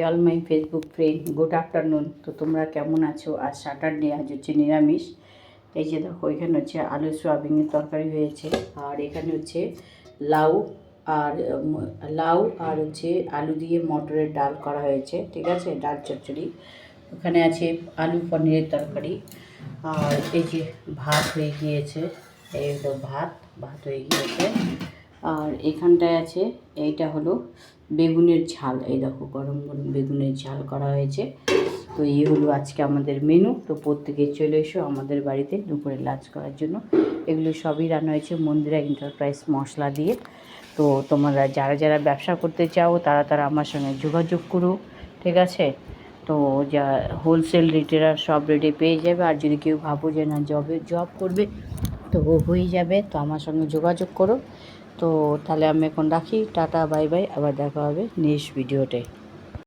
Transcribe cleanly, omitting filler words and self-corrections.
All my Facebook friend, good afternoon. তো তোমরা কেমন আছো? আজ স্যাটারডে, আজ হচ্ছে নিরামিষ। এই যে দেখো, এখানে হচ্ছে আলু সোয়াবিনের তরকারি হয়েছে, আর এখানে হচ্ছে লাউ আর হচ্ছে আলু দিয়ে মটরের ডাল করা হয়েছে, ঠিক আছে, ডাল চচ্চড়ি। ওখানে আছে আলু পনিরের তরকারি, আর এই যে ভাত হয়ে গিয়েছে, এই তো ভাত হয়ে গিয়েছে। আর এখানটায় আছে, এইটা হলো বেগুনের ঝাল। এই দেখো, গরম গরম বেগুনের ঝাল করা হয়েছে। তো এই হলো আজকে আমাদের মেনু। তো প্রত্যেকে চলে এসো আমাদের বাড়িতে দুপুরে লাঞ্চ করার জন্য। এগুলো সবই রান্না হয়েছে মন্দিরা এন্টারপ্রাইজ মশলা দিয়ে। তো তোমরা যারা যারা ব্যবসা করতে চাও তারা আমার সঙ্গে যোগাযোগ করো, ঠিক আছে। তো যা হোলসেল রিটেলার সব রেটে পেয়ে যাবে। আর যদি কেউ ভাবো যে না জব করবে, তো হয়ে যাবে, তো আমার সঙ্গে যোগাযোগ করো। তো তাহলে আমি এখন রাখি, টাটা বাই বাই, আবার দেখা হবে নেক্সট ভিডিওতে।